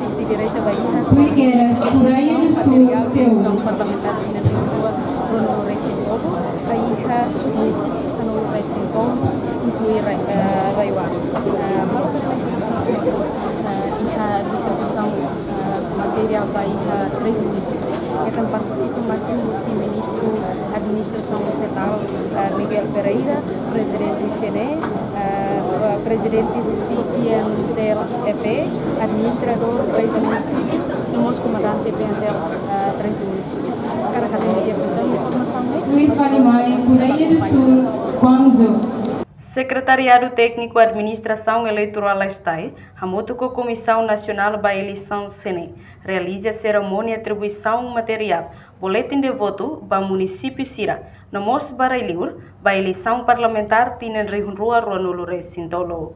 existe direito a Bahia, Piqueiras, Coreia do Sul, São parlamentar de Rua, Ronaldo Recintolo, Bahia, município de Sanolo Recintolo, incluir Raiuá. A distribuição material Bahia, 13 municípios, que também participam, Marcelo Luci, ministro da Administração Estatal, Miguel Pereira, presidente do CNE, presidente do CIENTEL-EP, administrador 13 municípios, e nosso comandante PNTEL 13 municípios. Cada cadeia de apresentação informação, né? Luiz Falimai, Coreia do Sul, Guangzhou. Secretariado Técnico Administração Eleitoral STAI, Hamoto com Comissão Nacional para a Eleição SENE, realiza a cerimônia de atribuição material, boletim de voto para o município Sira, no Moço Barailiur, para a eleição parlamentar Tinen Rua Ronolo Recintolo.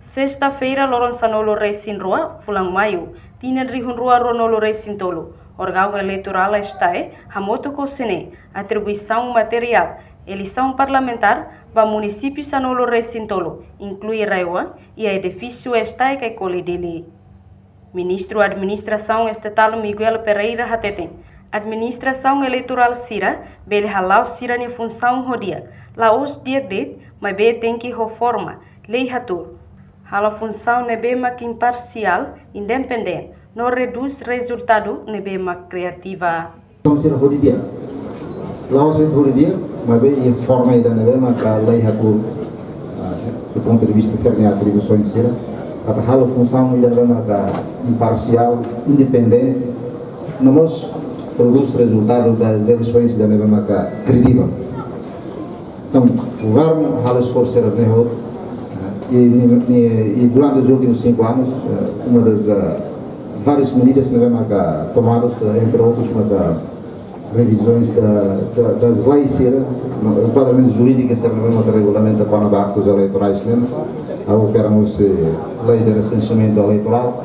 Sexta-feira, Loronsanolo Recinrua, Fulang Maio, Tinen Rua Ronolo Recintolo, órgão eleitoral STAI, Hamoto com SENE, atribuição material, eleição parlamentar para o município Sanolo Recintolo, inclui Raiuá e a edifício STAI que colhe dele. Ministro da Administração Estatal Miguel Pereira Hateten, Administração Eleitoral Sira, bele halau Sira em função rodia, lá os dias de, mas bele tem que reforma, lei hatur. Hala função nebema que imparcial, independente, não reduz resultado nebema criativa. Sira rodia, lá os rodia, mas bem a forma ainda não é que a lei hatur, do ponto de vista de atribuições Sira, a função ainda não é imparcial, independente, não nos produz resultado das eleições da não é credível. Então, o governo hala esforço era e durante os últimos 5 anos, uma das várias medidas que não é tomadas, entre outros, revisões das leis, enquadramentos jurídicos que regulamenta com os actos eleitorais chilenos, operamos lei de recenseamento eleitoral,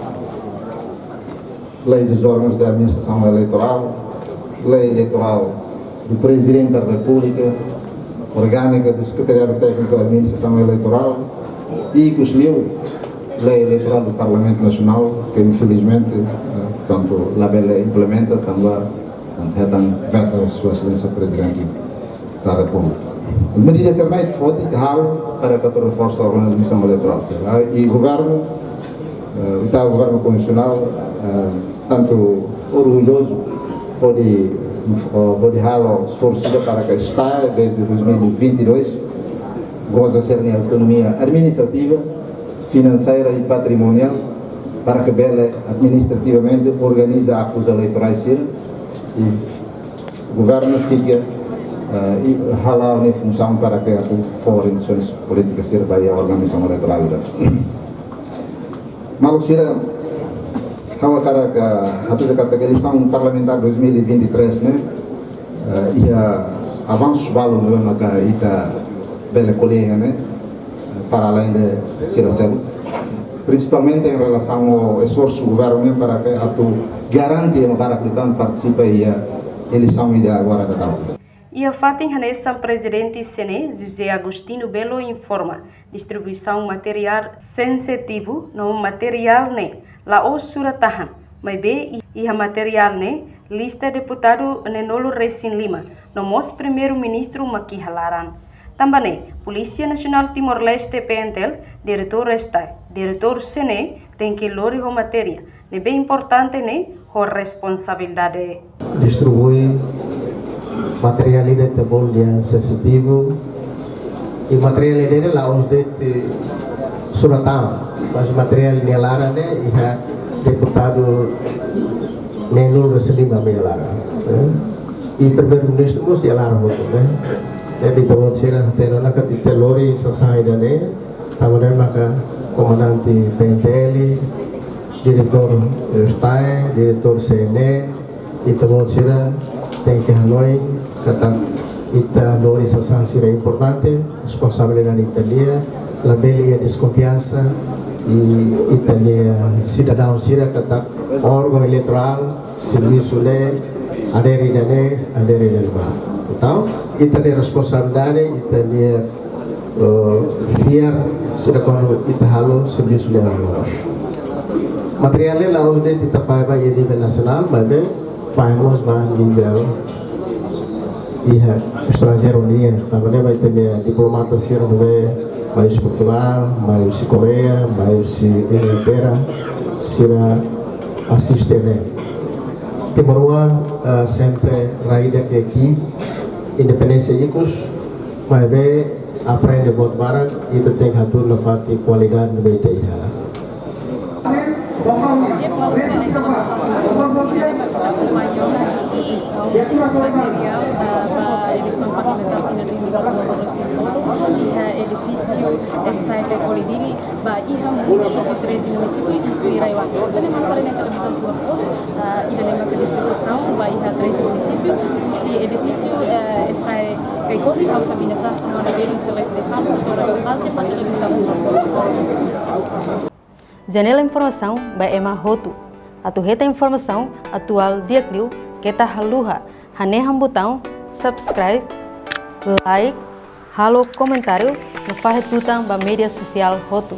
lei dos órgãos da administração eleitoral, lei eleitoral do Presidente da República, orgânica do Secretariado Técnico da Administração Eleitoral e que escolheu lei eleitoral do Parlamento Nacional, que infelizmente, tanto a Bela implementa, também veta a Sua Excelência Presidente da República. As medidas servem foi para que reforça a organização eleitoral. E o governo, o governo constitucional, tanto orgulhoso, pode esforçar para que está desde 2022 goza ser de autonomia administrativa, financeira e patrimonial para que Bela administrativamente organize atos eleitorais e o governo fique halal em função para que for eleições políticas sirva a organização eleitoral. Malu sira hawa cara que a eleição parlamentar 2023 né e avanços valor no que ita Bela colega né para além de Siracelo, principalmente em relação ao esforço do governo para que garante que tanto participa e a eleição e agora da tal. E a Fatim Hanessa, presidente SENE, José Agostinho Belo, informa distribuição material sensitivo, não material né, lá o suratahan, mas bem e a material né, lista deputado Nenolo Recin Lima, no nosso primeiro-ministro Maqui Halaran. Também, Polícia Nacional Timor-Leste PNTEL, diretor STAI, diretor SENE, tem que lori a matéria. É bem importante, né? A responsabilidade. Distribui material identificável sensitivo e material identificável lá os de Suratão, mas material nelara né? E deputado Nenul Reselima melara. E primeiro-ministro mesti alara betul, né? Jadi tawag sila teno na katitelori sa sahida ne tawadan maka komandante PNTL, direktur STAI, direktur SENE, itawag sila tengke Hanoi kata ita lori sa sahida importante, responsabilidade Italia, la bella desconfiança e Italia cidadão sila kata órgão eleitoral, serviço le aderi del bar. Então, ita de responsabilidade, ita de fiar, será quando ita halo serviço de nós. materialnya lá os dentes tá faz vai nível nacional, mas bem fazemos mais nível estrangeiro nia, também vai ter diplomatas sir mais Portugal, mais Coreia, mais Inglaterra, será assistir. Timorua sempre raida que aqui independência ikut, mas bem aprende buat barang itu tem hatur lafati kualidade no BTIH. Dia melakukan informasi ini kita acompanhou na distribuição material da edição parlamentar que nerima do Sintoro e o edifício está em Colidili, bahia município 13 município e Puiraiwa. Também não pode na televisão do Apos e da lembra que a distribuição bahia 13 município, esse edifício está em Colidili, ao Sabina Sassa, no nível em Celeste Falo, para a televisão do Apos. Janela informação by Emma Hotu. Atu reta informação atual diakliu kita haluha. Haneham botão subscribe, like, halo comentário no faz tutang ba media social Hotu.